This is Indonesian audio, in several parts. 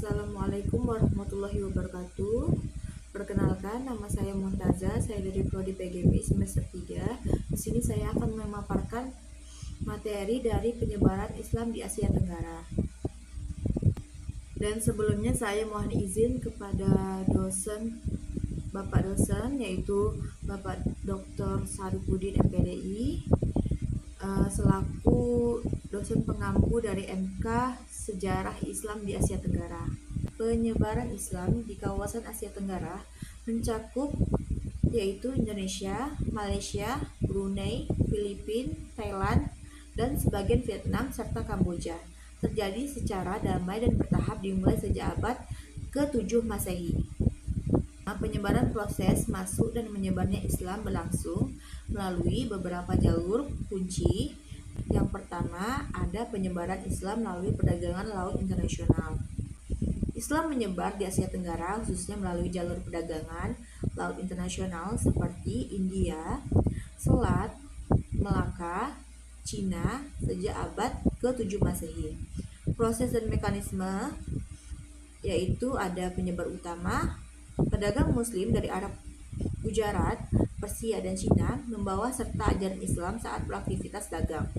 Assalamualaikum warahmatullahi wabarakatuh. Perkenalkan, nama saya Muntaza, saya dari Prodi PGB semester 3. Di sini saya akan memaparkan materi dari penyebaran Islam di Asia Tenggara. Dan sebelumnya saya mohon izin kepada Bapak dosen, yaitu Bapak Dr. Sarifudin MPDI, selaku dosen pengampu dari MK Sejarah Islam di Asia Tenggara. Penyebaran Islam di kawasan Asia Tenggara mencakup yaitu Indonesia, Malaysia, Brunei, Filipina, Thailand, dan sebagian Vietnam serta Kamboja. Terjadi secara damai dan bertahap dimulai sejak abad ke-7 Masehi. Penyebaran proses masuk dan menyebarnya Islam berlangsung melalui beberapa jalur kunci. Yang pertama, ada penyebaran Islam melalui perdagangan laut internasional. Islam menyebar di Asia Tenggara khususnya melalui jalur perdagangan laut internasional seperti India, Selat, Melaka, Cina sejak abad ke-7 Masehi. Proses dan mekanisme yaitu ada penyebar utama, pedagang muslim dari Arab Gujarat, Persia, dan Cina membawa serta ajaran Islam saat beraktivitas dagang.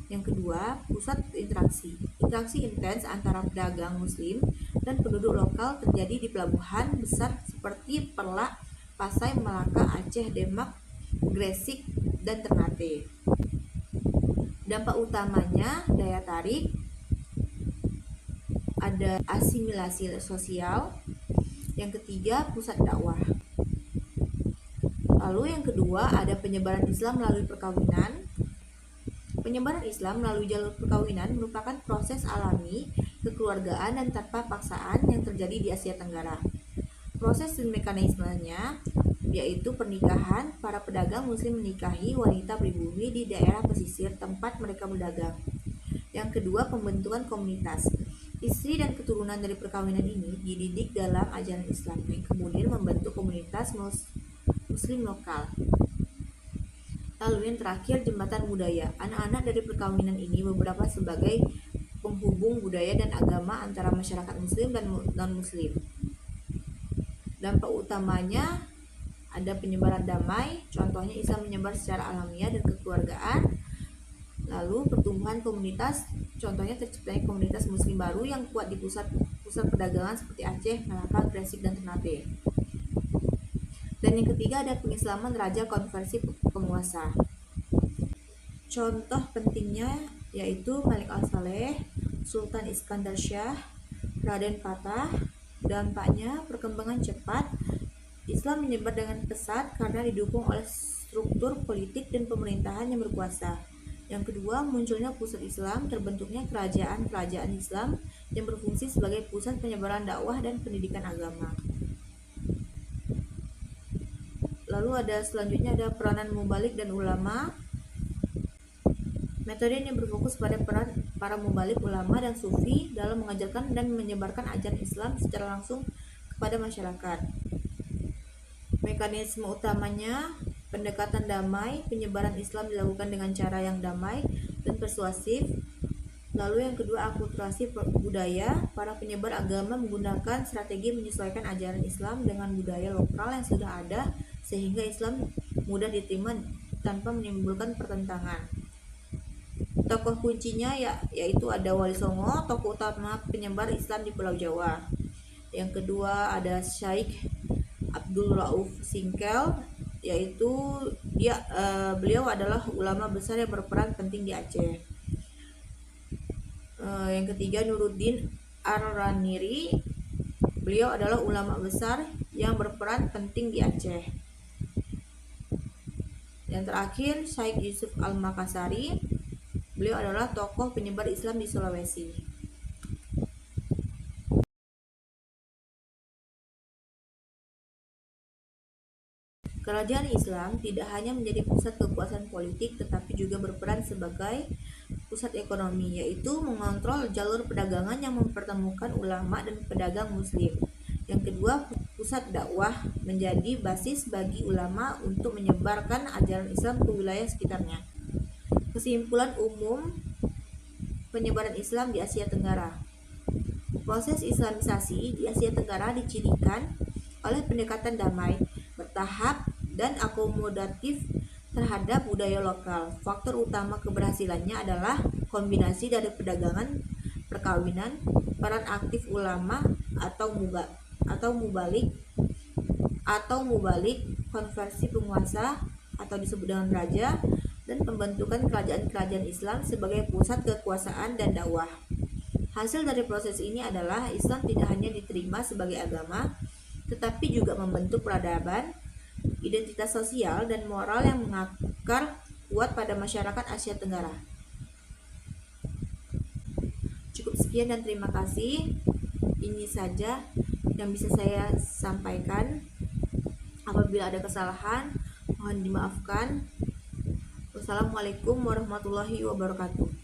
Yang kedua, pusat interaksi. Interaksi intens antara pedagang muslim dan penduduk lokal terjadi di pelabuhan besar seperti Perlak, Pasai, Melaka, Aceh, Demak, Gresik, dan Ternate. Dampak utamanya daya tarik, ada asimilasi sosial. Yang ketiga, pusat dakwah. Lalu yang kedua, ada penyebaran Islam melalui perkawinan. Penyebaran Islam melalui jalur perkawinan merupakan proses alami, kekeluargaan, dan tanpa paksaan yang terjadi di Asia Tenggara. Proses dan mekanismenya yaitu pernikahan. Para pedagang muslim menikahi wanita pribumi di daerah pesisir tempat mereka berdagang. Yang kedua, pembentukan komunitas. Istri dan keturunan dari perkawinan ini dididik dalam ajaran Islam yang kemudian membentuk komunitas muslim lokal. Lalu yang terakhir, jembatan budaya. Anak-anak dari perkawinan ini beberapa sebagai penghubung budaya dan agama antara masyarakat muslim dan non-muslim. Dampak utamanya ada penyebaran damai, contohnya Islam menyebar secara alamiah dan kekeluargaan. Lalu pertumbuhan komunitas, contohnya terciptanya komunitas muslim baru yang kuat di pusat perdagangan seperti Aceh, Melaka, Gresik, dan Ternate. Dan yang ketiga, ada pengislaman raja konversi penguasa. Contoh pentingnya yaitu Malik Al-Saleh, Sultan Iskandar Shah, Raden Fatah. Dampaknya perkembangan cepat. Islam menyebar dengan pesat karena didukung oleh struktur politik dan pemerintahan yang berkuasa. Yang kedua, munculnya pusat Islam, terbentuknya kerajaan-kerajaan Islam yang berfungsi sebagai pusat penyebaran dakwah dan pendidikan agama. Lalu selanjutnya ada peranan mubalik dan ulama. Metode ini berfokus pada peran para mubalik, ulama, dan sufi dalam mengajarkan dan menyebarkan ajaran Islam secara langsung kepada masyarakat. Mekanisme utamanya pendekatan damai. Penyebaran Islam dilakukan dengan cara yang damai dan persuasif. Lalu yang kedua, akulturasi budaya. Para penyebar agama menggunakan strategi menyesuaikan ajaran Islam dengan budaya lokal yang sudah ada sehingga Islam mudah diterima tanpa menimbulkan pertentangan. Tokoh kuncinya yaitu ada Wali Songo, tokoh utama penyebar Islam di Pulau Jawa. Yang kedua ada Syekh Abdul Rauf Singkel, yaitu beliau adalah ulama besar yang berperan penting di Aceh. Yang ketiga, Nuruddin Ar-Raniri, beliau adalah ulama besar yang berperan penting di Aceh. Yang terakhir, Syekh Yusuf Al-Makassari, beliau adalah tokoh penyebar Islam di Sulawesi. Kerajaan Islam tidak hanya menjadi pusat kekuasaan politik tetapi juga berperan sebagai pusat ekonomi, yaitu mengontrol jalur perdagangan yang mempertemukan ulama dan pedagang muslim. Yang kedua, pusat dakwah menjadi basis bagi ulama untuk menyebarkan ajaran Islam ke wilayah sekitarnya. Kesimpulan umum penyebaran Islam di Asia Tenggara. Proses Islamisasi di Asia Tenggara dicirikan oleh pendekatan damai, bertahap, dan akomodatif terhadap budaya lokal. Faktor utama keberhasilannya adalah kombinasi dari perdagangan, perkawinan, peran aktif ulama atau mubalik, konversi penguasa atau disebut dengan raja, dan pembentukan kerajaan-kerajaan Islam sebagai pusat kekuasaan dan dakwah. Hasil dari proses ini adalah Islam tidak hanya diterima sebagai agama, tetapi juga membentuk peradaban, identitas sosial, dan moral yang mengakar kuat pada masyarakat Asia Tenggara. Cukup sekian dan terima kasih. Ini saja yang bisa saya sampaikan. Apabila ada kesalahan, mohon dimaafkan. Wassalamualaikum warahmatullahi wabarakatuh.